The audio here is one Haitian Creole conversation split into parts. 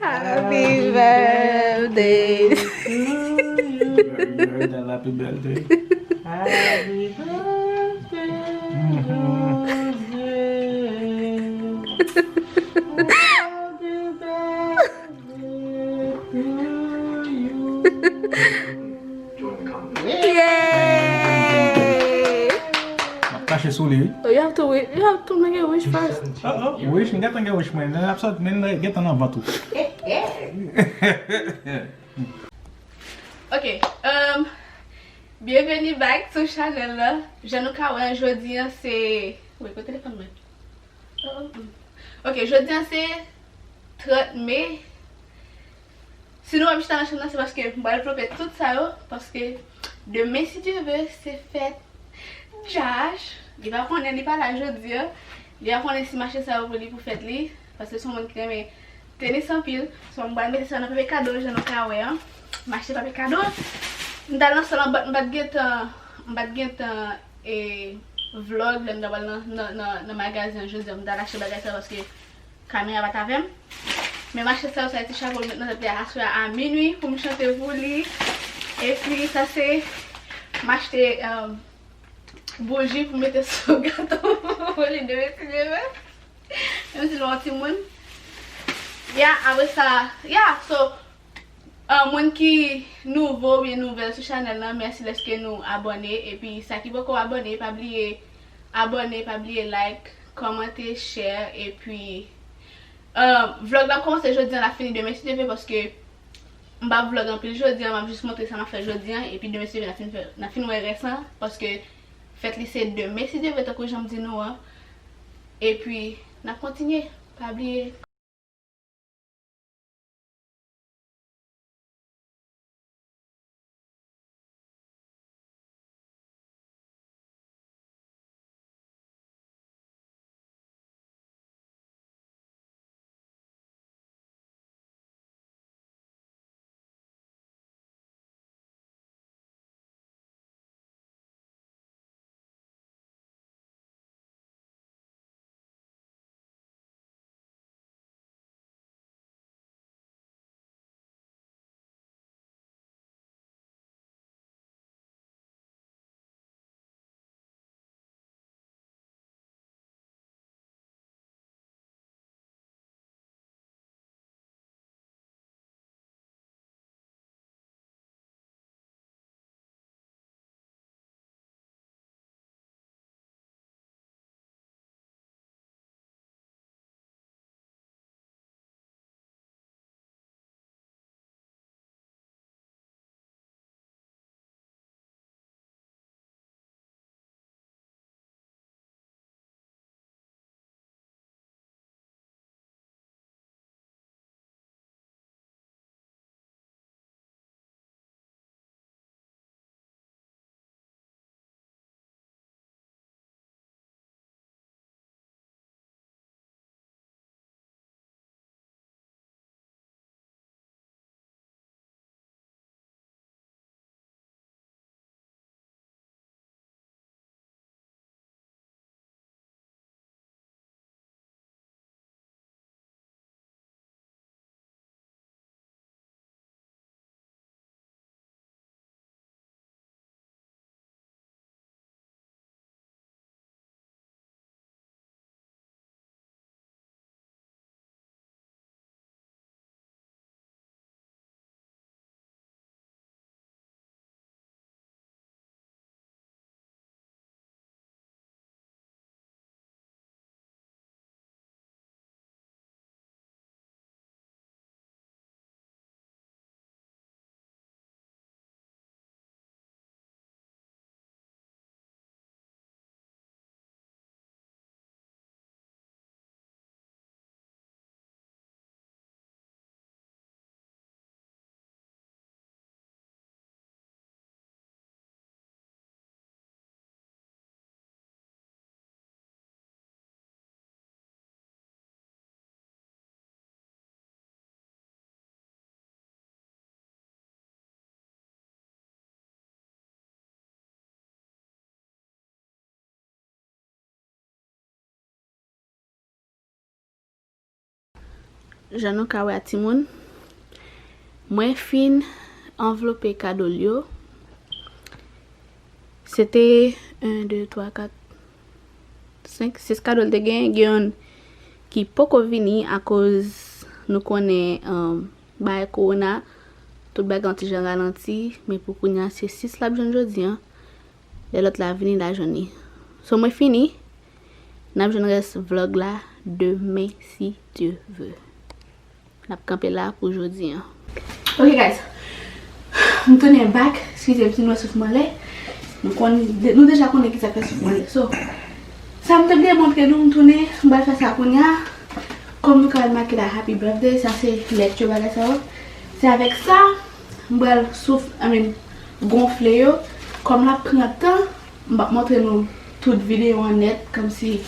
Happy birthday. to you. You heard that happy birthday? Happy birthday, Jose. Happy birthday to you. Yay! Cache suli. Oh, you have to wait. You have to make a wish first. Wish, não get wish, man. Nem absolut, nem get an avatu. Ok, bienvenue back sur channel là. Je nous kawe aujourd'hui c'est... Oui, quoi téléphone moi. Ok, aujourd'hui c'est 30 mai. Sinon, je suis dans la chaîne c'est parce que je vais développer tout ça parce que demain si Dieu veut c'est fête. Josh, il va prendre n'est pas là aujourd'hui. Il va prendre si marché ça pour lui pour fête lui parce que son monde qui aime tennis sans pile. Son va mettre ça dans papier cadeau, je n'ai pas ouais. M'acheter papier cadeau. Dans salon m'bat get et vlog dans magasin je dis on d'aller acheter bagage parce que caméra va avem. Mais m'acheter ça a été cher pour mettre dans le pied à minuit pour me chanter pour lui. Et puis ça c'est m'acheter bougie pour mettre sur le gâteau pour les deux cinéma. Même si l'on petit monde. Yeah, après ça, yeah, so monde qui nouveau bien nouvelle sur channel là, merci laisser nous abonner et puis ça qui veut qu'on abonner, pas oublier abonner, pas oublier like, commenter, share et puis vlog là commence aujourd'hui on a fini demain si tu veux parce que on va vlog en plus aujourd'hui, on va juste montrer ça m'a fait aujourd'hui et puis demain si tu veux on a fini récent parce que faites lycée demain si Dieu veut que j'en dis nous et puis on a continué pas oublier Janou ka wè ti moun. Mwen fin enveloppe kado yo. C'était 1, 2, 3, 4, 5, 6 kado te gen ki poko vini a cause nou konen baye corona. Tout bagay ti jan ralenti, mais pour kounya c'est 6 la joun jodi an. Et l'autre la vini la journée. So moi fini. N'a joun reste vlog là demain si Dieu veut. N'a campé là pour aujourd'hui. Hein. Ok guys. Nous tournons back. Excusez petit nous souffle mollet. Nous déjà connaissons qui ça fait souffle mollet. So ça me bien montrer nous tourner, on va faire ça kounya. Comme nous quand marquer la happy birthday, ça c'est lecture bagay ça. C'est avec ça, on va souffle gonfler yo. Comme la prend temps, on va montrer nous toute vidéo en net comme si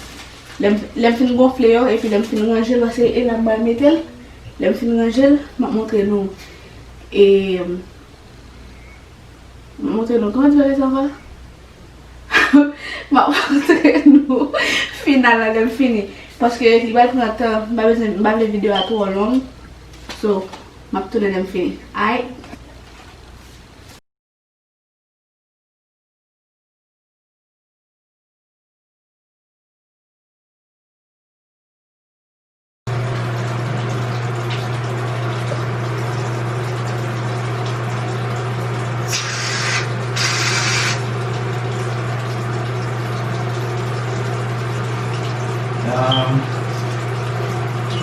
l'aime fin gonfler yo et puis l'aime fin ranger là c'est la balle métal. L'aime fin ranger, m'a montrer nous et montrer nous comment tu vas ça va. M'a montrer nous final là l'aime fini parce que il va prendre temps, pas la vidéo à trop long. So, m'a tourner l'aime fini. Aïe.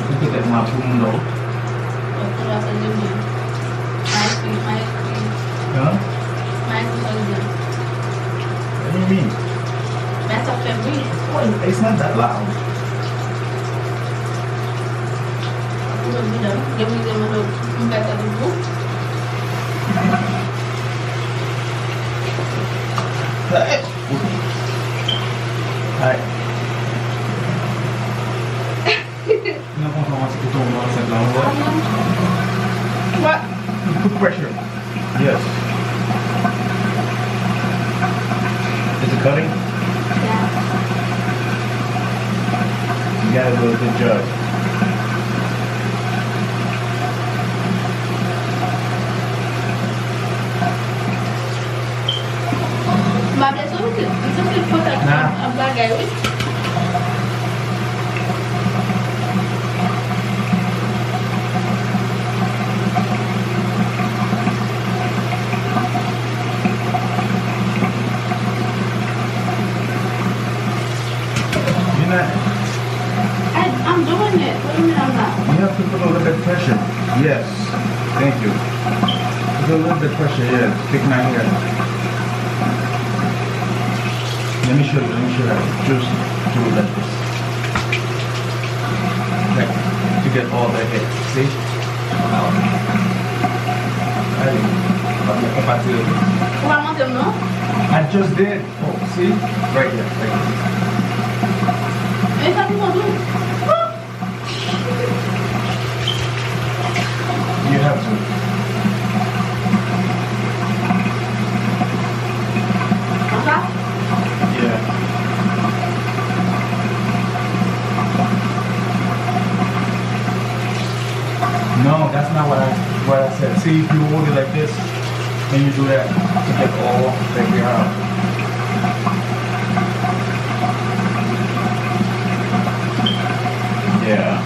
Itu kayak mabung loh. Huh? What do you mean? That's a fanmi. Oh, it's not that loud. Hai. Kenapa kamu masih ketemu banget lawan? What? Put pressure. Yes. Is it cutting? Yeah. You gotta do a good job. Mas é só que for a bagay. I'm doing it. What do you mean I'm not? You have to put a little bit of pressure. Yes. Thank you. Put a little bit of pressure. Yeah. Pick my hair. Let me show you. Just do it like this. Like, to get all the hair. See? I just did. Oh, see? Right here. Right here. You have to. Yeah. No, that's not what I said. See, if you hold it like this, then you do that to get all the hair out. Yeah.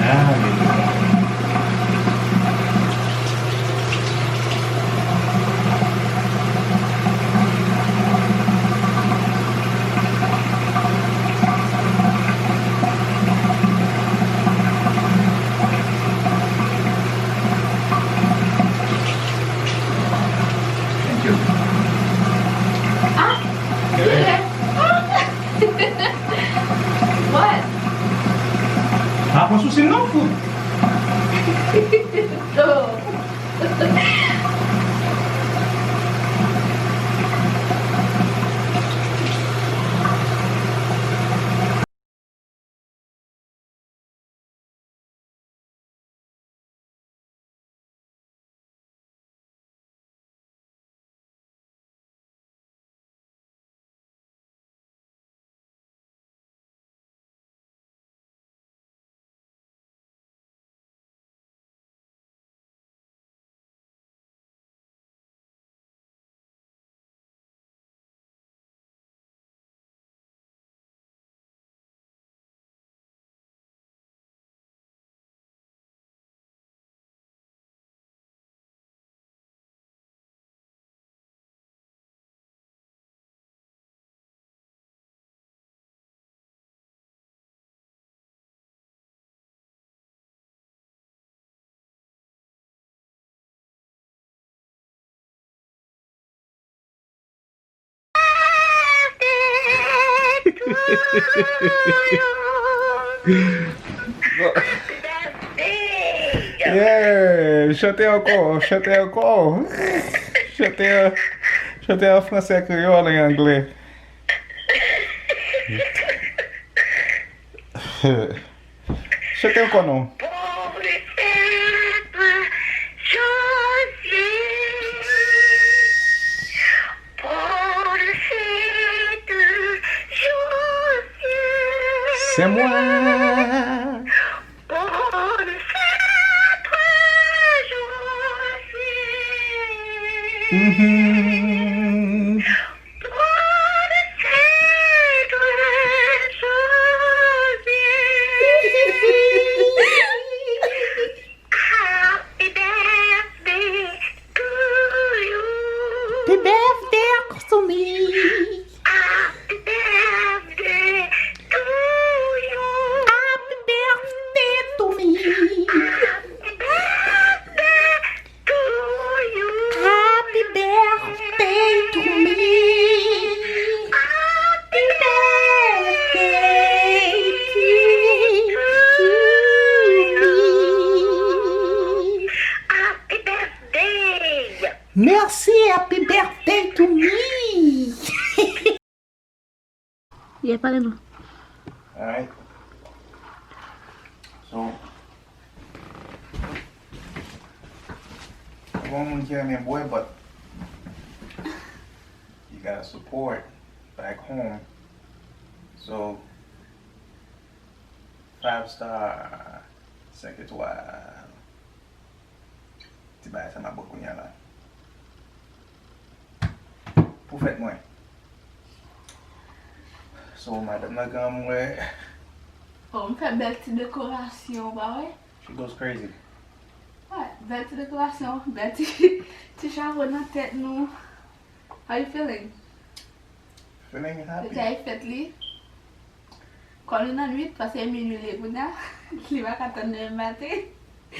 Now you do that. Thank you. What? Apa susin no food? No. Yeah, chantez encore, chantez encore. Chantez en français, créole et anglais. Chantez encore non. C'est moi. Mhm. Happy birthday to me. Happy birthday to you. Happy birthday to me. Happy birthday to you. Happy birthday to me. Happy Birthday to me. Happy birthday. Merci, happy birthday to me. Yeah, pas non. Alright. So, I won't hear me, boy, but you gotta support back home. So, 5-star, 5 étoiles. Tu vas ça m'a beaucoup là. Pour faites moi. So, madame la gamme, ouais, Oh, on fait belle petite décoration, bah ouais. she goes crazy. Ouais, belle petite décoration, belle petit charbon dans la tête, nous. How you feeling? Feeling happy? C'était à fête, li. Quand on est dans la nuit, parce que c'est minuit, les bouddha, il va attendre le matin.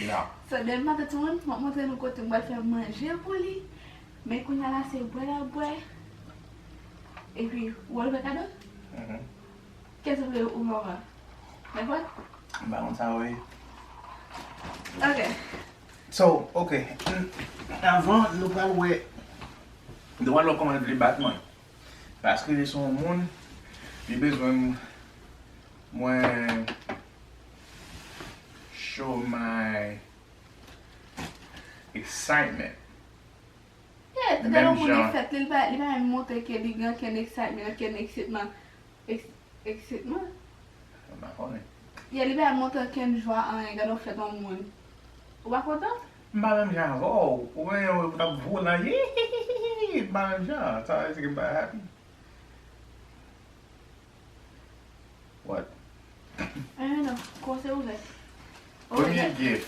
Non. So, demain matin, tout le monde va montrer nous côté, on va faire manger pour lui. Mais quand on a là, c'est boire. Et puis, où est le kado? Mhm. Qu'est-ce que vous voulez au moment? D'accord? Bah, on s'en va. Ok. So, ok. Avant, nous parlons de le commander les battements. Parce que les sont monde, ils ont besoin moi show my excitement. Yeah, Même dans le monde genre. est fait, il va me montrer qu'il y a un excitement, qu'il y a un excitement. Excitement? On va connaître. Il va me montrer qu'il y a une joie en un gars fait dans le monde. Vous pas content? Bah, même genre, oh, ouais, on va voler, bah, même genre, ça, c'est que bah, happy. What? Non, comment c'est ouvert? Premier gift.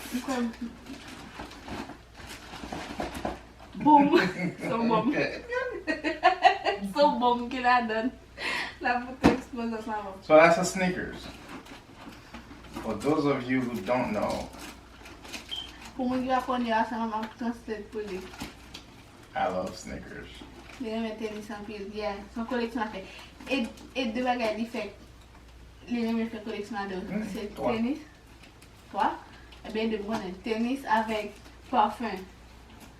Boum! Son bombe. Son bombe qu'il a donné. La bouteille explose dans sa bombe. So that's a Snickers. For those of you who don't know, Pour moi qui va connaître ça, maman translate pour lui. I love Snickers. Il va mettre tennis en pile. Yeah, son collection a fait. Et deux bagages différents. Il va faire collection à deux. C'est Trois. tennis. Toi? Eh bien, de bon tennis avec parfum.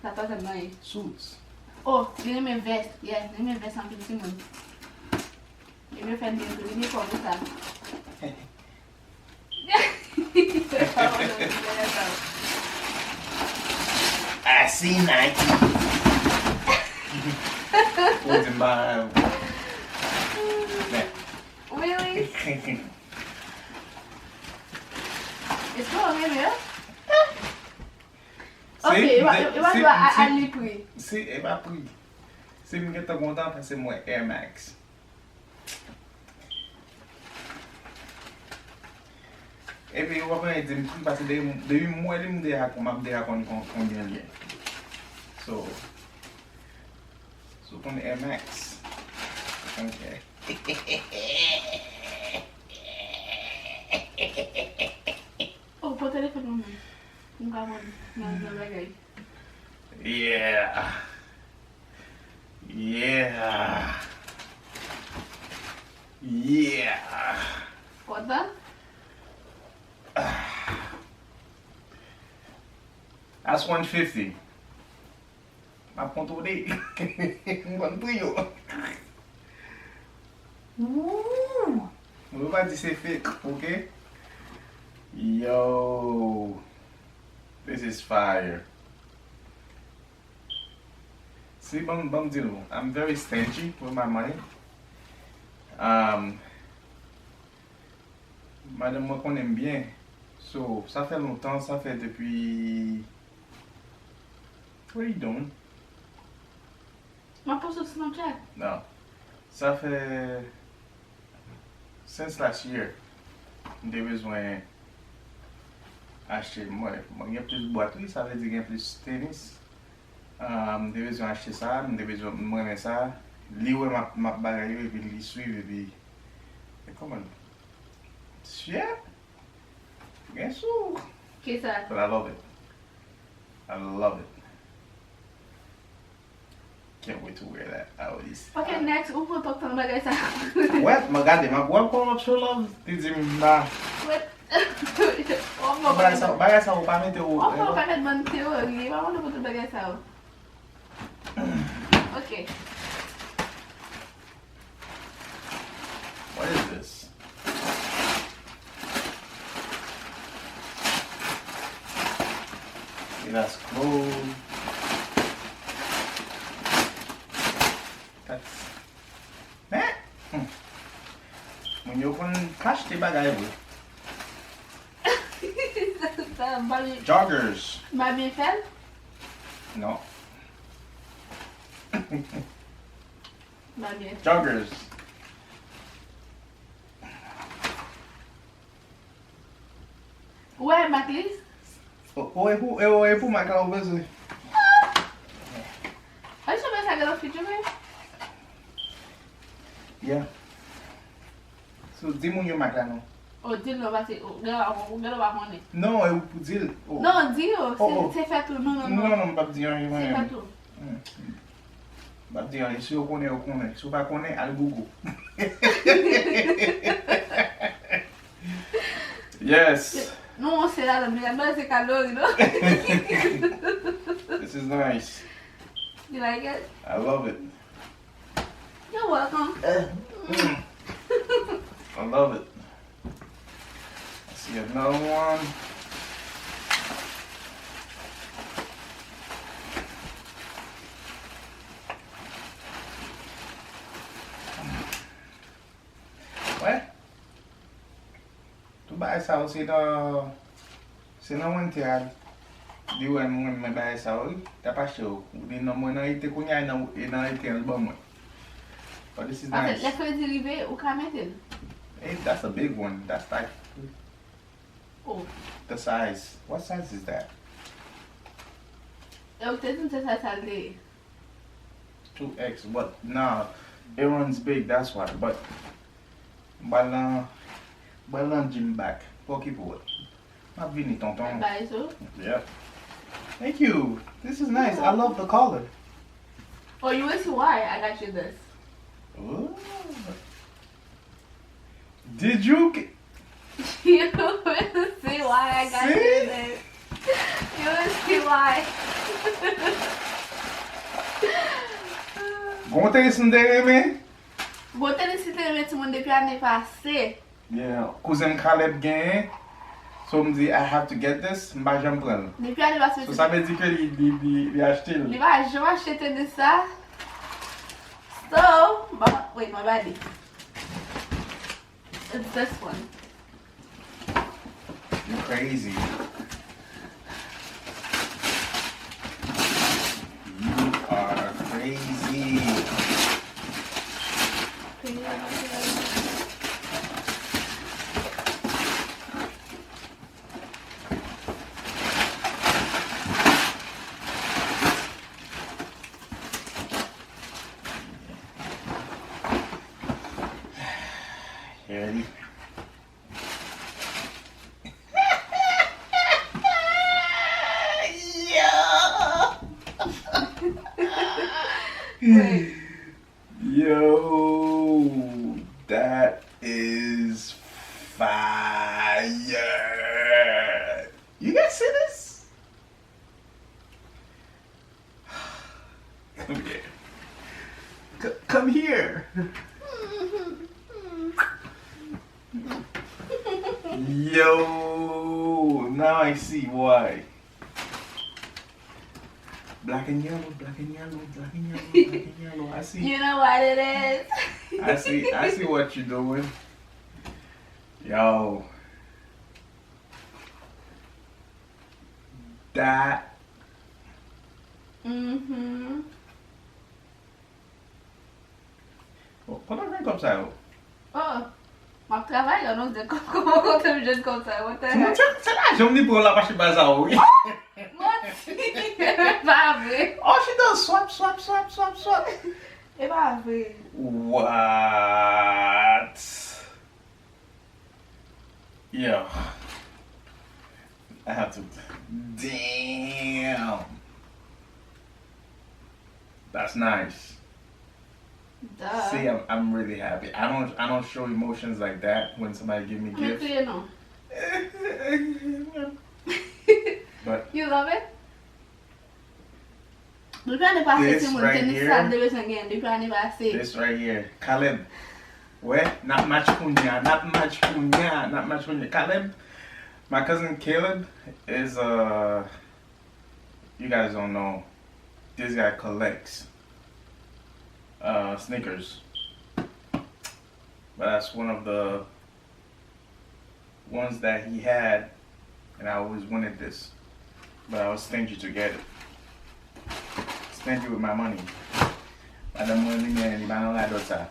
Ça passe à manger. Suits. Oh, il a mes vestes. Yeah, il a mes vestes en pile, c'est bon. Il va faire des trucs. Il est comme ça. I see Nike. What's in my Really? It's not really. Ok, il va aller prix. Si, elle va pris. Si je suis content parce que c'est moi Air Max. Et puis, on va dire parce que depuis moi, je me dis à combien il y a. So, pour Air Max. Ok. Oh, pour téléphone, non. Non, bagaille. Yeah. Yeah. Yeah. Conta? That's 150. Apontou daí. Quanto eu? Não vai dizer fake, okay? Yo. This is fire. See, bam deal. I'm very stingy with my money. Madame moi qu'on aime bien. So, ça fait longtemps, ça fait depuis... What are you doing? Ma poste sur Snapchat. Non. Ça fait... Since last year, j'ai besoin acheter... Moi, il y a plus de boîterie, ça veut dire qu'il y a plus de tennis. J'ai besoin acheter ça, j'ai besoin de moi ça. Liwe ma bagaille et puis li suivre et puis... Et comment? Yeah. Bien sûr. Qu'est-ce que ça? But I love it. I love it. Can't wait to wear that out this. Ok, next, où faut tocar no bagay ça? What? Ma gade, ma boa com outro love. Diz na. Wait. Bagay sa ou pa mete ou. On va pas bonne théorie, on va pas bagay ça. Ok. What is this? Okay, that's clothes. That's... When you open cash the bagay mo. Joggers. Ma bien fait? No. Ma bien. Joggers. Ouais, ma clé. Ou é pro marcar o bezerro. Deixa eu ver se agora eu fiz também. Yeah. So, dis-moi où marcar non. Oh, dis-le, va ser. O galo va rone. Non, eu pour dire. Oh. Non, dis-le. Oh. C'est fait tout. Non, non, Non, non. non, pas dire rien. C'est fait tout. Pas dire rien. Si on connaît, on connaît. Si on pas connaît, allez Google. Yes. Non, c'est là, mais là, c'est cadeau, you know? This is nice. You like it? I love it. You're welcome. I love it. I see another one. Ouais. Tu buy ça aussi dans... C'est dans mon théâtre. Dis ouais, moi, je buy ça aussi. T'as pas acheté ou? Ou dis non, moi, non, il était connu, et non, il était le bon, moi. But this is En fait, nice. les feuilles dérivées, ou qu'à mettre? Hey, that's a big one. That's like Oh. the size. What size is that? Eu te dit que ça salé. 2X. What? Nah, it runs big. That's why. But balan gym back. Pour qui pour? Ma Vinn, tonton. Bah, ça. Yep. Thank you. This is nice. I love the color. Oh, you will see why I got you this. Ooh. Did you? You will see why I got you See? this. You will see why. Gonte isso não deve, man? Botei nesse trem tout le monde depuis l'année passée. Yeah. Cousin Caleb gagne. So me dit, I have to get this. M'a jamais prendre. Depuis l'année passée. So ça veut dire que il a acheté. Il va jamais acheter de ça. So, wait, my body. It's this one. You're crazy. You are crazy. You ready? Wait. Yo, that Yo, now I see why. Black and yellow, black and yellow, black and yellow, black and yellow. I see. You know what it is. I see what you're doing. Yo. That. Mm-hmm. Oh, put on comme ça. Oh, mon travail, là, non, c'est comment on te jeune comme ça? What the heck? C'est là, j'ai mis pour la vache bazar, oui. Moi, c'est pas vrai. Oh, she does swap, swap, swap, swap, swap. C'est pas vrai. What? Yo. I have to. Damn. That's nice. Duh. See, I'm really happy. I don't show emotions like that when somebody give me Mais gifts. tu non. But You love it? Depuis l'année passée, This c'est mon right tennis here. salle de besoin gain. Depuis l'année passée. this right here, Caleb. Where? Not much punya, not much punya, not much punya. Caleb, my cousin Caleb is you guys don't know. This guy collects sneakers. But that's one of the ones that he had, and I always wanted this. But I was stingy to get it. Stingy with my money. Madame money man, il m'a donné la dot ça.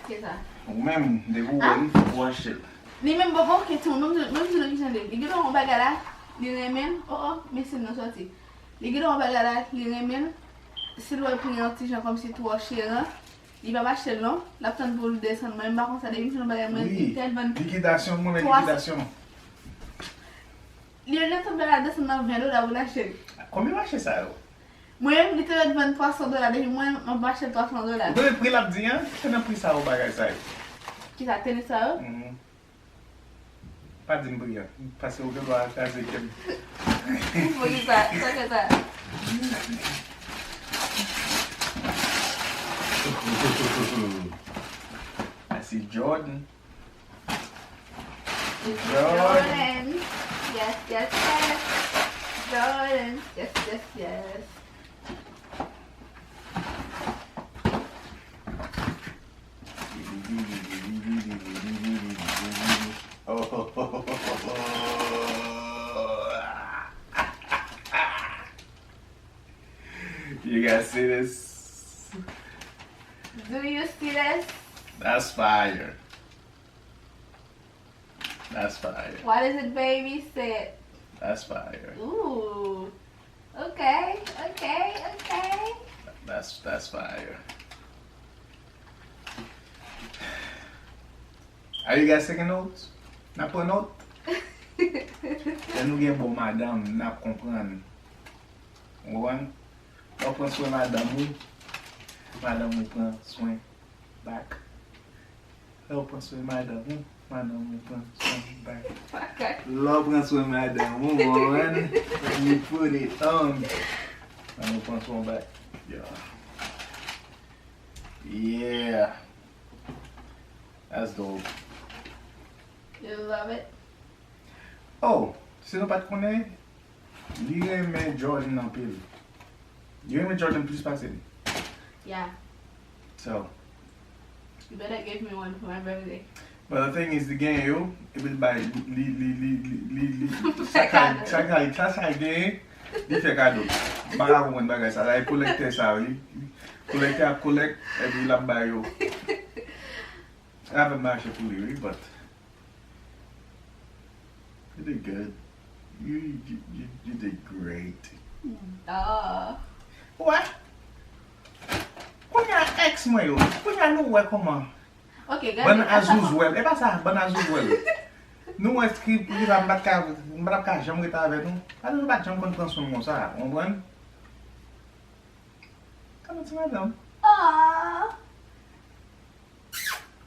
C'est ça. Ou même de vous Ah. wash it. Ni même pas bon question, même si nous disons des. Les gars on bagarre là, les remènes. Oh, mais c'est nous sorti. Les gars on bagarre là, les remènes. Si l'on prend un petit genre comme si toi cher, il va pas acheter non. La personne pour le descendre, même par contre ça devient une bagarre Oui, tellement. liquidation, moi, Toi, liquidation. Les gens sont bagarre descendre $20 pour l'acheter. Combien va acheter ça? Yo? Moi, je vais te vendre $300, depuis moi, je vais acheter $300. Vous avez pris la dit, hein? C'est un prix ça au bagage ça. Qui t'a tenu ça? Pas d'une prix, hein. Parce que vous devez acheter avec elle. Il faut que ça, ça que ça. I see Jordan. Jordan. Yes, yes, yes. Jordan. Yes, yes, yes. You guys see this? Do you see this? That's fire. That's fire. What is it, baby? Say it. That's fire. Ooh. Okay, okay, okay. That's fire. Are you guys taking notes? N'a pas note? Nous gen bon madame, n'a comprendre. One, on prend soin madame ou. Madame ou prend soin back. On prend soin madame ou. Madame ou prend soin back. Okay. Love prend soin madame ou, one. You put it on. Madame ou prend soin back. Yeah. Yeah. That's dope. You love it? Oh, si nou pat konen, li reme Jordan nan pil. Li reme Jordan plus pase li. Yeah. So, You better give me one for my birthday. but the thing is, the gen yo, it will buy li, sa gen, li fe kado. Baka kwen bagay sa, la e kolekte sa, li kolekte ap kolek, e vi la bay yo. I haven't marché pou li, but you did good. You did great. What? Kwenye ex mwen yo, kwenye nou we koman? Okay, guys. Ban as usual, e pa sa, ban as usual. Nou we skip, pou yon mbat ka jam reta ave nou. A nou bat jam kon transform moun sa, on bran? Kama ti madam? Aww.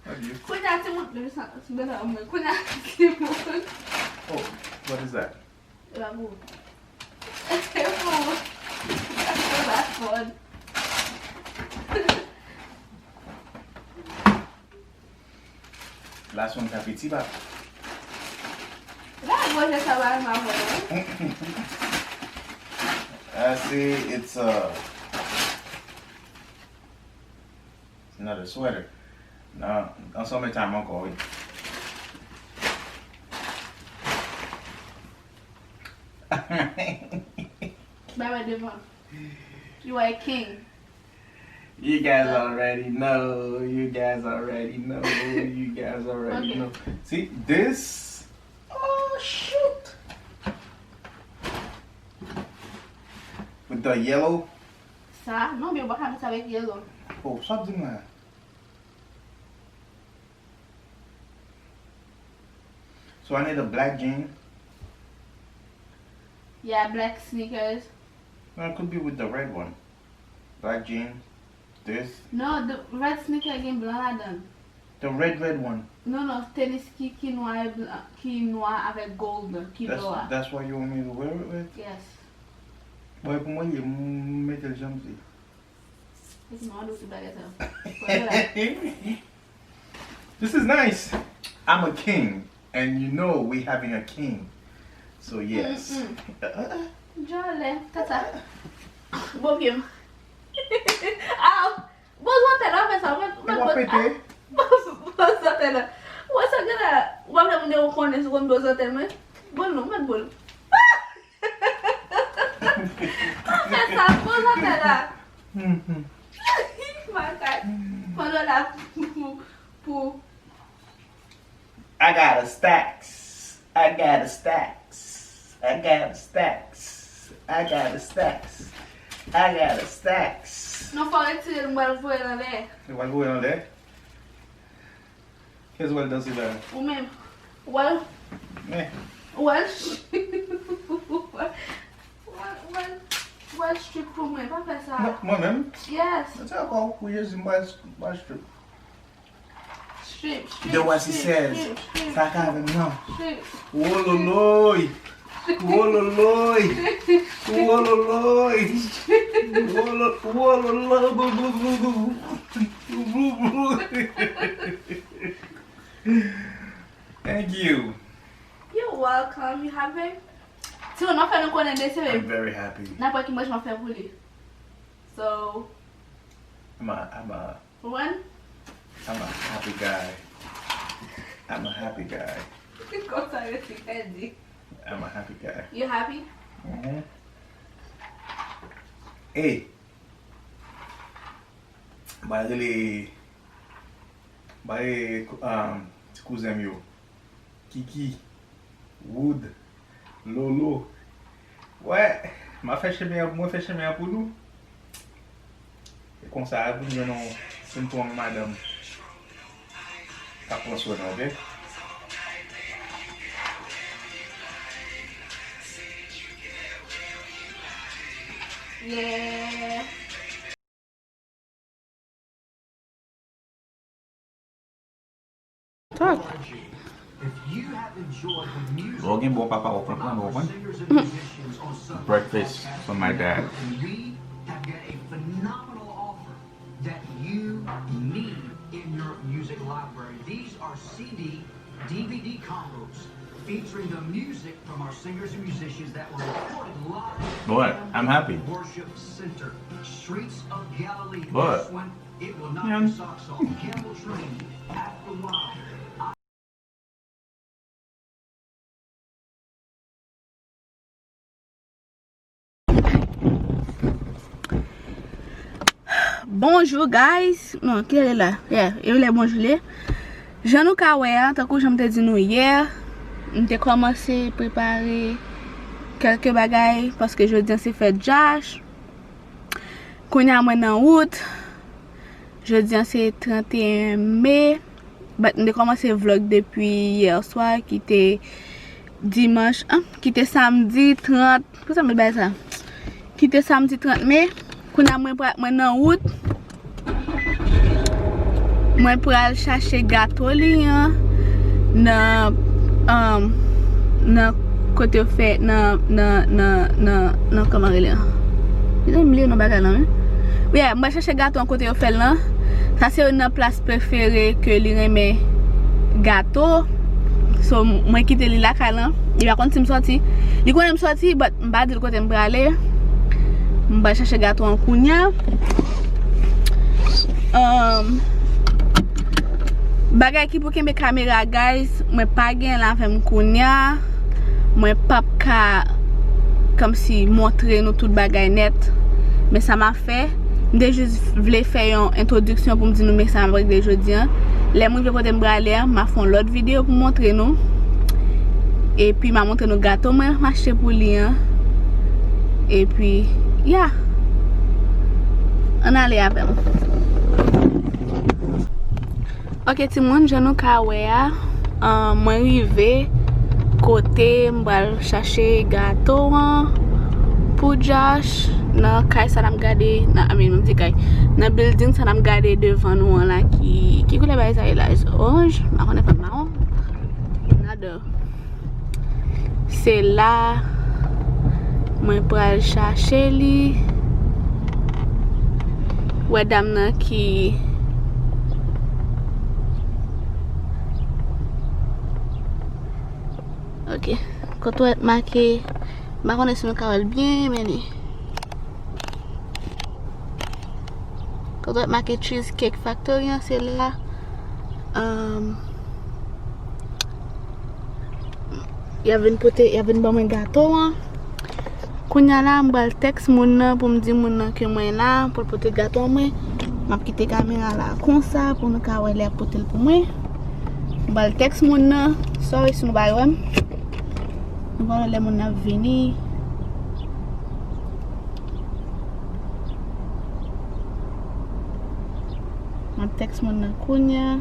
Adieu. Kunya Timon, Kunya Timon. Oh, what is that? Rabu. That's the last one. La son ka petit ba. Là, moi, je savais ma mère. I see it's another sweater. No, en summertime encore, oui. Baba devant. You are a king. You guys already know. You guys already know. You guys already Okay. know. See, this. Oh, shoot. With the yellow. Ça, non, mais on va faire ça avec yellow. Oh, stop doing that. So I need a black jean. Yeah, black sneakers. No, it could be with the red one. Black jean. This. No, the red sneaker again blanc là-dedans. The red one. Non, tennis qui noir et blanc, qui noir avec gold, qui noir. That's why you want me to wear it with? Yes. Ouais, pour moi, il met le jambe. C'est marrant d'où tu baguettes. This is nice. I'm a king, and you know we having a king. So yes. Jolly, tata. Bon film. Ah, bon santé là, mais ça va. On va péter. Bon santé là. Ouais, ça gars, on va me dire qu'on est sur bon santé mais. Bon non, mais bon. C'est ça, bon santé là. Voilà pour I got a stacks. I got a stacks. I got a stacks. I got a stacks. I got a stacks. não falei que ele vai voar né? You want to go in on there? Here's what it does with that. O mesmo. Well, Yeah. well, strip pour moi, pas faire ça. Moi-même. Yes, That's how we use my strip. strip. The what she says. Ça carve non. Strip. Wololoi. Wololoi. Wololoi. Thank you. You're welcome. You happy? Si on a fait un connaître des I'm séries, very happy. n'importe qui moi je m'en fais voler. So, I'm a one. I'm a happy guy. I'm a happy guy. Comme ça, je suis dit. I'm a happy guy. You happy? Mm-hmm. Hey. Bali cousin yo. Kiki. Wood. Lolo. Ouais. Moi fait chemin pour nous. Et comme ça, vous nous non symptômes madame. Pas prendre soin, ok? Yeah. Talk. Logan bon papa open. Breakfast for my dad. We have got a phenomenal offer that you need in your music library. These are CD, DVD combos featuring the music from our singers and musicians that were recorded live. What? I'm happy. Worship Center, Streets of Galilee. What? This one, it will knock Yeah. your socks off. Camel Train, After a While. Bonjour guys. Non, qui est là? Yeah, il est bonjour. Je nous kawaya, tant que j'aime te dire nous hier, on a commencé à préparer quelques bagailles parce que je dis c'est fait Josh. Qu'on a moins en août. Je dis c'est 31 mai. On a commencé le vlog depuis hier soir qui était dimanche, qui était samedi 30. Pourquoi ça me dit ça? Qui était samedi 30 mai. Qu'on a moins en août. Moi pour aller chercher gâteau li na côté fait na comment dire. Il aime lire nos bagages là. Oui, moi chercher gâteau en côté fait là. Ça c'est une place préférée que li remet gâteau. So moi quitter li la kalan. Il va continuer me sortir. Il connaît me sortir, but m'pa dire côté m'pa aller. M'pa chercher gâteau en kounya. Bagay ki pou kembe caméra guys, moi pas gen la femme kounya. Moi pas ka comme si montrer nous tout bagay net. Mais ça m'a fait. Je juste voulais faire une introduction pour me dire nous mais ça avec des jodi. Les gens qui côté m'braler, m'a fait l'autre vidéo pour montrer nous. Et puis m'a montré nos gâteaux moi acheté pour lui. Et puis yeah. On allait avec. OK tout le monde, je nous kawea. Moi arrivé côté m'bral chercher gâteau pour Josh. Nan kay sa nam gade, nan building sa nam gade devant nous là qui koule bay sa là orange, ma connait pas marron. Nada. C'est là moi pral chercher li. Ouais dame nan qui OK. Quand on marqué, ma connait si nous kawel bien mené. Quand on marqué Cheesecake Factory, c'est là. Il y avait une bonne gâteau. Quand il y a là, je texte mon pour me dire que moi là pour porter gâteau moi. M'a quitté caméra là comme ça pour nous faire les porter pour moi. Je texte mon sorry si nous va ouais. Nous va aller mon venir. Ma texte mon kunya.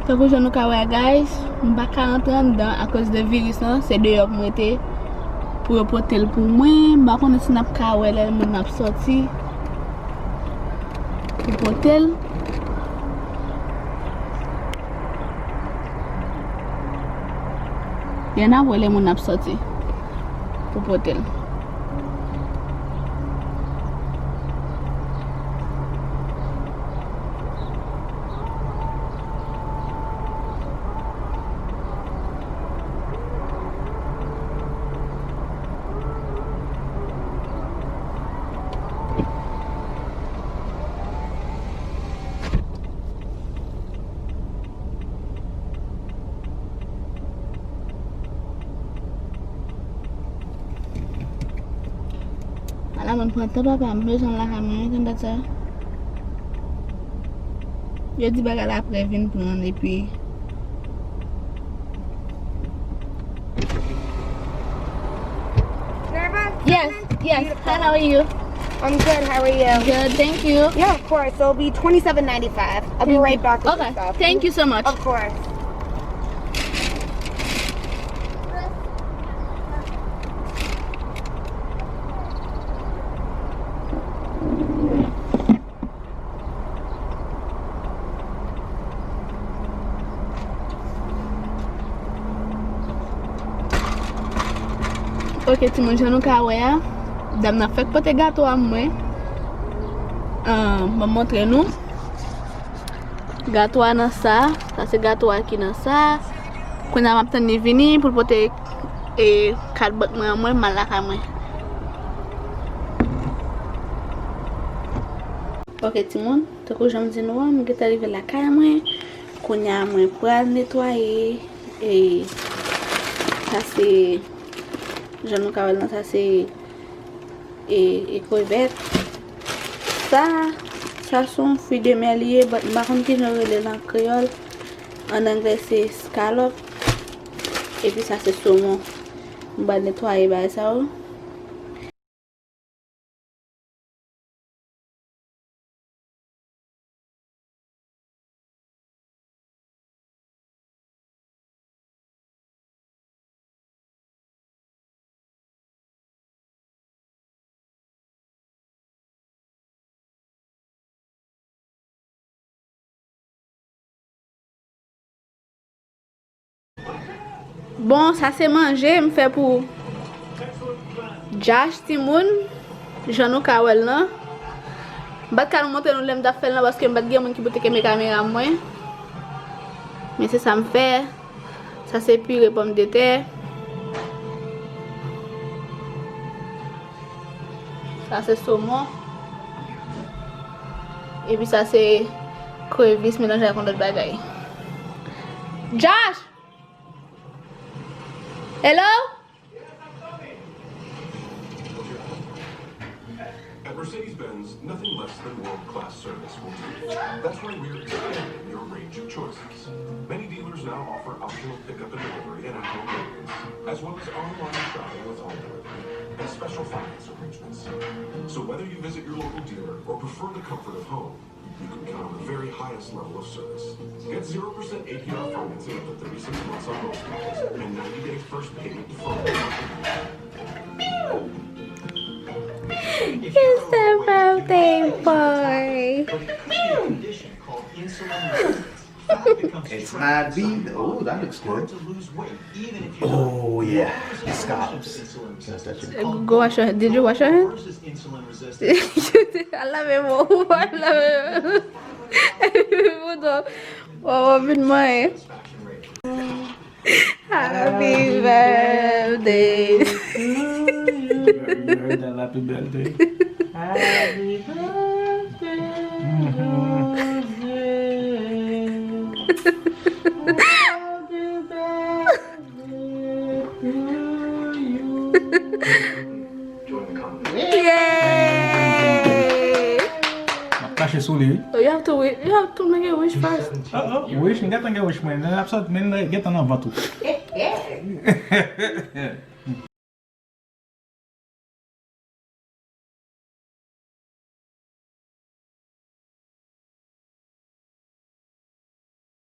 Fait que je nous kawa guys, m'pa ka rentrer dedans à cause de virus c'est dehors moi été pour porter pour moi, m'pa connait si n'a kawa là mon n'a sorti pour porter. Il y en a où les mon n'a sorti pour porter. Là mình phải tới ba làm bây giờ là làm cái đó chứ. Yo di baga la apre Vinn pran et puis Yes, yes. How are you? I'm good. How are you? Good, thank you. Yeah, of course. So it'll be $27.95. I'll be right back with the Okay, stuff. thank you so much. Of course. Ok, ti moun jan nou ka wè ya. Dam nan fèk pote gato a mwen. Mwen montre nou. Gato a nan sa. Sa se gato a ki nan sa. Kwen a map tan ni vini pou pote kat bak mwen mwen malaka mwen. Ok, ti moun. Tako jam di nou mwen get arrive la kaya mwen. Kwen a mwen pral netwaye. Sa se... Je nou ka wèl nan sa se crevet. Sa son fruit de mer liye, but bakon ki nou wèl nan kriol. En anglais se scallop. Et puis sa se saumon. Mba netwaye ba sa ou. Bon, sa se manje, m fè pou Josh Timoun. Jan nou ka wèl nan. Bat ka nou monte nou lem da fel nan baske m bat gen moun ki bote ke me kamera mwen. Men se sa m fè. Sa se pure pomme de terre. Sa se saumon. Et puis sa se crevis mélange avec d'autres bagailles. Josh! Hello? At Mercedes-Benz, nothing less than world-class service will do. That's why we're expanding your range of choices. Many dealers now offer optional pickup and delivery and at-home maintenance, as well as online shopping with home delivery and special finance arrangements. So whether you visit your local dealer or prefer the comfort of home, you can count on the very highest level of service. Get 0% APR financing up to 36 months on most models and 90-day first payment deferral. It's the birthday boy. It's not bean. Oh, that looks good. Oh yeah, the scallops. Yes, that's it. Go wash your hand. Did you wash your hand? I love it more. I love it. Oh, Vinn mine. Happy birthday. You heard that happy birthday? Happy Yay! Cache sou li. Oh, you have to wait. You have to make a wish first. Wish, get an wish man. Absolutely, get an avatou.